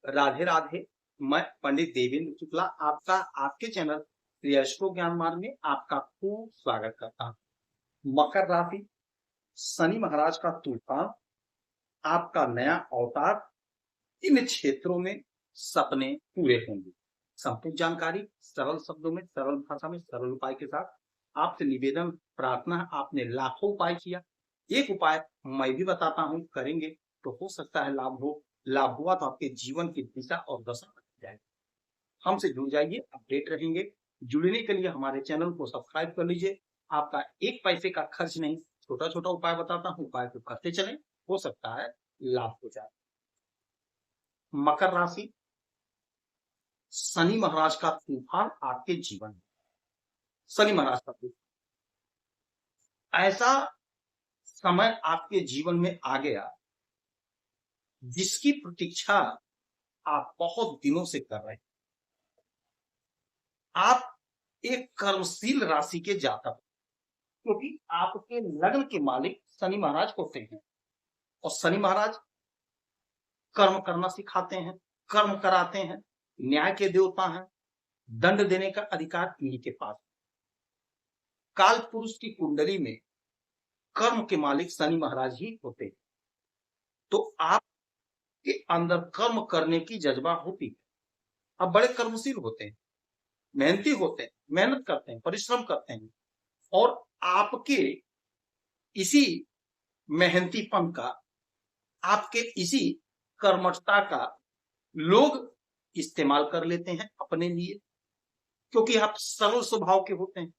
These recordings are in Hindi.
राधे राधे। मैं पंडित देवेंद्र शुक्ला आपका आपके चैनल श्रेयस्को ज्ञान मार्ग में आपका खूब स्वागत करता हूँ। मकर राशि, शनि महाराज का तूफान, आपका नया अवतार, इन क्षेत्रों में सपने पूरे होंगे। संपूर्ण जानकारी सरल शब्दों में, सरल भाषा में, सरल उपाय के साथ आपसे निवेदन प्रार्थना है। आपने लाखों उपाय किया, एक उपाय मैं भी बताता हूँ, करेंगे तो हो सकता है लाभ हो। लाभ हुआ तो आपके जीवन की दिशा और दशा बदल जाएगी। हमसे जुड़ जाइए, अपडेट रहेंगे। जुड़ने के लिए हमारे चैनल को सब्सक्राइब कर लीजिए। आपका एक पैसे का खर्च नहीं, छोटा छोटा उपाय बताता हूँ, उपाय को करते चलें, हो सकता है लाभ हो जाए। मकर राशि, शनि महाराज का तूफान आपके जीवन में। शनि महाराज का तूफान, ऐसा समय आपके जीवन में आ गया जिसकी प्रतीक्षा आप बहुत दिनों से कर रहे हैं। आप एक कर्मशील राशि के जातक, क्योंकि आपके लग्न के मालिक शनि महाराज होते हैं और शनि महाराज कर्म करना सिखाते हैं, कर्म कराते हैं, न्याय के देवता हैं, दंड देने का अधिकार इन्हीं के पास। काल पुरुष की कुंडली में कर्म के मालिक शनि महाराज ही होते हैं, तो आपके अंदर कर्म करने की जज्बा होती है। आप बड़े कर्मशील होते हैं, मेहनती होते हैं, मेहनत करते हैं, परिश्रम करते हैं और आपके इसी मेहनतीपन का, आपके इसी कर्मठता का लोग इस्तेमाल कर लेते हैं अपने लिए, क्योंकि आप सरल स्वभाव के होते हैं।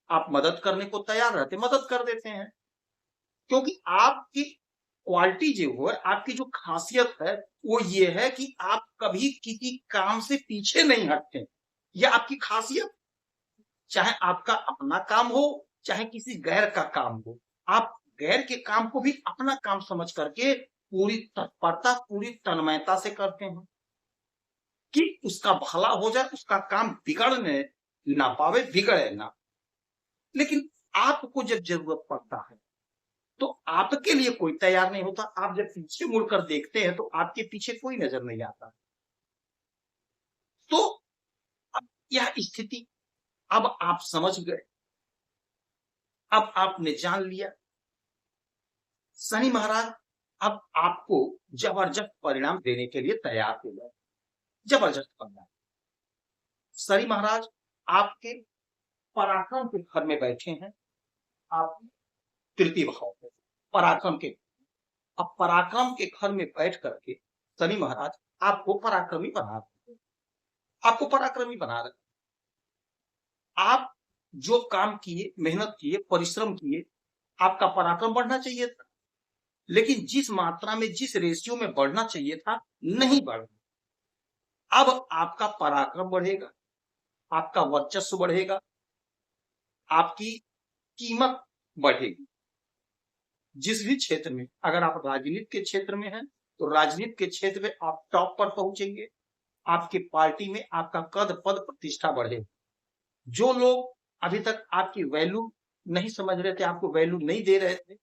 आप मदद करने को तैयार रहते, मदद कर देते हैं, क्योंकि आपकी क्वालिटी जो है, आपकी जो खासियत है वो ये है कि आप कभी किसी काम से पीछे नहीं हटते। यह आपकी खासियत, चाहे आपका अपना काम हो, चाहे किसी गैर का काम हो, आप गैर के काम को भी अपना काम समझ करके पूरी तत्परता, पूरी तन्मयता से करते हैं कि उसका भला हो जाए, उसका काम बिगड़ने ना पावे, बिगड़े ना। लेकिन आपको जब जरूरत पड़ता है तो आपके लिए कोई तैयार नहीं होता। आप जब पीछे मुड़कर देखते हैं तो आपके पीछे कोई नजर नहीं आता। तो अब यह स्थिति अब आप समझ गए, अब आपने जान लिया। शनि महाराज अब आपको जबरदस्त परिणाम देने के लिए तैयार हो गए, जबरदस्त परिणाम। शनि महाराज आपके पराक्रम के घर में बैठे हैं, आप तृतीय भाव में पराक्रम के। अब पराक्रम के घर में बैठ करके शनि महाराज आपको पराक्रमी बना रहे, आपको पराक्रमी बना रहे। आप जो काम किए, मेहनत किए, परिश्रम किए, आपका पराक्रम बढ़ना चाहिए था, लेकिन जिस मात्रा में, जिस रेशियो में बढ़ना चाहिए था, नहीं बढ़ा। अब आपका पराक्रम बढ़ेगा, आपका वर्चस्व बढ़ेगा, आपकी कीमत बढ़ेगी। जिस भी क्षेत्र में, अगर आप राजनीति के क्षेत्र में हैं तो राजनीति के क्षेत्र में आप टॉप पर पहुंचेंगे, आपके पार्टी में आपका कद पद प्रतिष्ठा बढ़ेगा। जो लोग अभी तक आपकी वैल्यू नहीं समझ रहे थे, आपको वैल्यू नहीं दे रहे थे,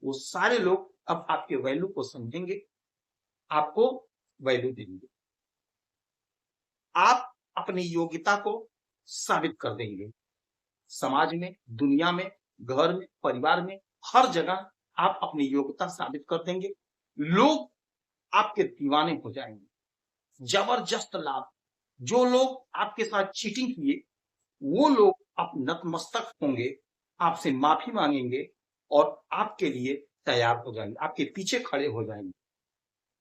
वो सारे लोग अब आपके वैल्यू को समझेंगे, आपको वैल्यू देंगे। आप अपनी योग्यता को साबित कर देंगे। समाज में, दुनिया में, घर में, परिवार में, हर जगह आप अपनी योग्यता साबित कर देंगे। लोग आपके दीवाने हो जाएंगे। जबरदस्त लाभ। जो लोग आपके साथ चीटिंग किए वो लोग अब नतमस्तक होंगे, आपसे माफी मांगेंगे और आपके लिए तैयार हो जाएंगे, आपके पीछे खड़े हो जाएंगे।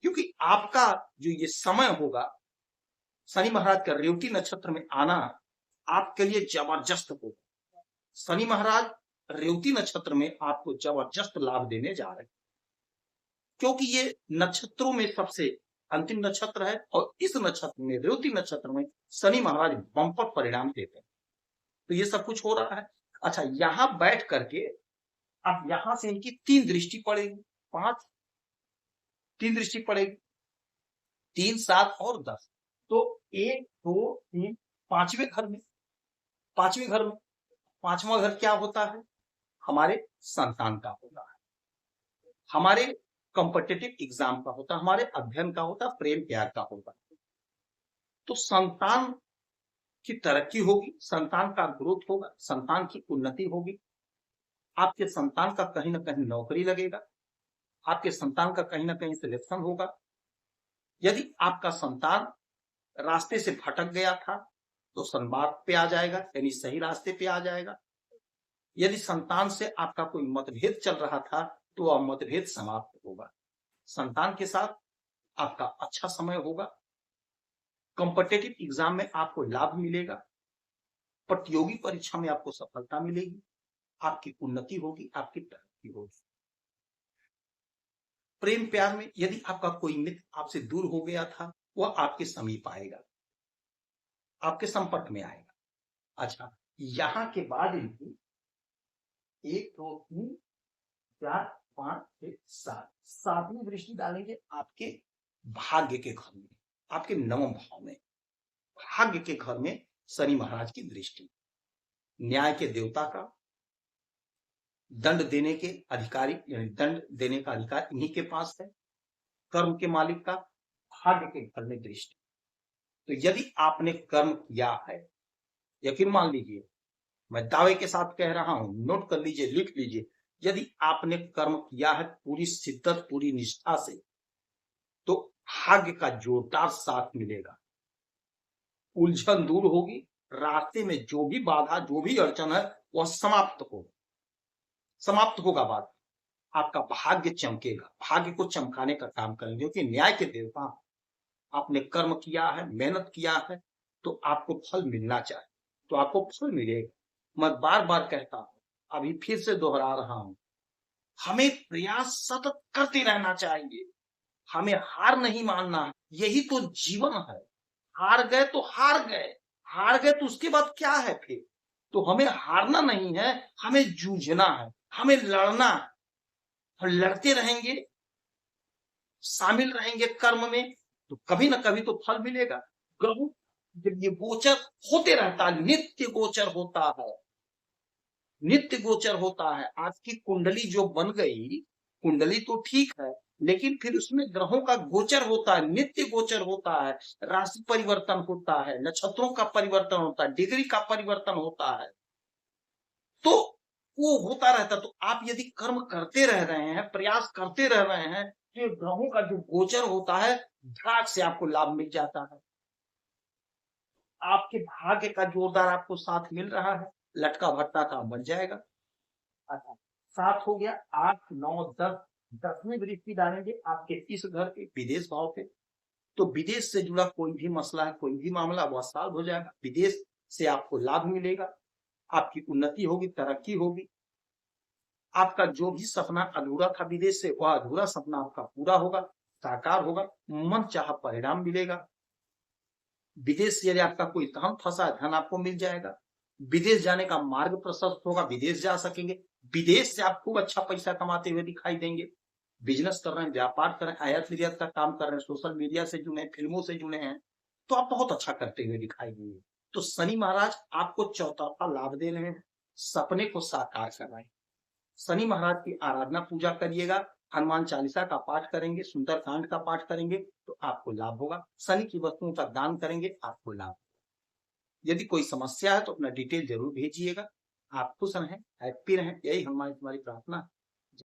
क्योंकि आपका जो ये समय होगा, शनि महाराज का रेवती नक्षत्र में आना आपके लिए जबरदस्त होगा। शनि महाराज रेवती नक्षत्र में आपको जबरदस्त लाभ देने जा रहे हैं, क्योंकि ये नक्षत्रों में सबसे अंतिम नक्षत्र है और इस नक्षत्र में, रेवती नक्षत्र में, शनि महाराज बंपर परिणाम देते हैं। तो ये सब कुछ हो रहा है। अच्छा, यहां बैठ करके अब यहां से इनकी तीन दृष्टि पड़ेगी, पांच, तीन दृष्टि पड़ेगी, 3, 7 और 10। तो 1, 2, 3, पांचवें घर में, पांचवें घर में, पांचवा घर क्या होता है? हमारे संतान का होता है, हमारे कॉम्पिटिटिव एग्जाम का होता है, हमारे अध्ययन का होता है, प्रेम प्यार का होता है। तो संतान की तरक्की होगी, संतान का ग्रोथ होगा, संतान की उन्नति होगी, आपके संतान का कहीं ना कहीं नौकरी लगेगा, आपके संतान का कहीं ना कहीं सिलेक्शन होगा। यदि आपका संतान रास्ते से भटक गया था तो सन्मार्ग पे आ जाएगा, यानी सही रास्ते पे आ जाएगा। यदि संतान से आपका कोई मतभेद चल रहा था तो वह मतभेद समाप्त होगा। संतान के साथ आपका अच्छा समय होगा, कॉम्पिटिटिव एग्जाम में आपको लाभ मिलेगा, प्रतियोगी परीक्षा में आपको सफलता मिलेगी, आपकी उन्नति होगी, आपकी तरक्की होगी। प्रेम प्यार में यदि आपका कोई मित्र आपसे दूर हो गया था, वह आपके समीप आएगा, आपके संपर्क में आएगा। अच्छा, यहां के बाद इनकी 1 2 3 4 5 6 7 सातवीं दृष्टि डालेंगे आपके भाग्य के घर में, आपके नवम भाव में। भाग्य के घर में शनि महाराज की दृष्टि, न्याय के देवता का, दंड देने के अधिकारी, यानी दंड देने का अधिकार इन्हीं के पास है, कर्म के मालिक का भाग्य के घर में दृष्टि। तो यदि आपने कर्म किया है, यकीन मान लीजिए, मैं दावे के साथ कह रहा हूं, नोट कर लीजिए, लिख लीजिए, यदि आपने कर्म किया है पूरी शिद्दत पूरी निष्ठा से, तो भाग्य का जोरदार साथ मिलेगा, उलझन दूर होगी, रास्ते में जो भी बाधा जो भी अड़चन है वह समाप्त होगा बात, आपका भाग्य चमकेगा, भाग्य को चमकाने का काम करेंगे, क्योंकि न्याय के देवता, आपने कर्म किया है, मेहनत किया है, तो आपको फल मिलना चाहिए, तो आपको फल मिलेगा। मैं बार बार कहता हूं, अभी फिर से दोहरा रहा हूं, हमें प्रयास सतत करते रहना चाहिए, हमें हार नहीं मानना है, यही तो जीवन है। हार गए तो हार गए, हार गए तो उसके बाद क्या है फिर? तो हमें हारना नहीं है, हमें जूझना है, हमें लड़ना है, और लड़ते रहेंगे, शामिल रहेंगे कर्म में, तो कभी ना कभी तो फल मिलेगा। ग्रहों जब ये गोचर होते रहता है, नित्य गोचर होता है, नित्य गोचर होता है। आज की कुंडली जो बन गई, कुंडली तो ठीक है, लेकिन फिर उसमें ग्रहों का गोचर होता है, नित्य गोचर होता है, राशि परिवर्तन होता है, नक्षत्रों का परिवर्तन होता है, डिग्री का परिवर्तन होता है, तो वो होता रहता। तो आप यदि कर्म करते रह रहे हैं, प्रयास करते रह रहे हैं, तो ग्रहों का जो गोचर होता है, धड़ाक से आपको लाभ मिल जाता है, आपके भाग्य का जोरदार आपको साथ मिल रहा है, लटका भट्टा काम बन जाएगा। अच्छा, 7 हो गया, 8 9 10, 10वीं दृष्टि डालेंगे आपके इस घर के विदेश भाव पे, तो विदेश से जुड़ा कोई भी मसला है, कोई भी मामला, वह सॉल्व हो जाएगा, विदेश से आपको लाभ मिलेगा, आपकी उन्नति होगी, तरक्की होगी, आपका जो भी सपना अधूरा था विदेश से, वह अधूरा सपना आपका पूरा होगा, साकार होगा, मन चाहा परिणाम मिलेगा। विदेश से यदि आपका कोई धन फंसा है, धन आपको मिल जाएगा, विदेश जाने का मार्ग प्रशस्त होगा, विदेश जा सकेंगे, विदेश से आप खूब अच्छा पैसा कमाते हुए दिखाई देंगे। बिजनेस कर रहे हैं, व्यापार कर रहे हैं, आयात निर्यात का काम कर रहे हैं, सोशल मीडिया से जुड़े हैं, फिल्मों से जुड़े हैं, तो आप बहुत अच्छा करते हुए दिखाई देंगे। तो शनि महाराज आपको चौतरफा लाभ दे रहे हैं, सपने को साकार कर रहे हैं। शनि महाराज की आराधना पूजा करिएगा, हनुमान चालीसा का पाठ करेंगे, सुंदरकांड का पाठ करेंगे, तो आपको लाभ होगा। शनि की वस्तुओं का दान करेंगे, आपको लाभ। यदि कोई समस्या है तो अपना डिटेल जरूर भेजिएगा। आप खुश रहें, हैप्पी रहें, यही हमारी तुम्हारी प्रार्थना है।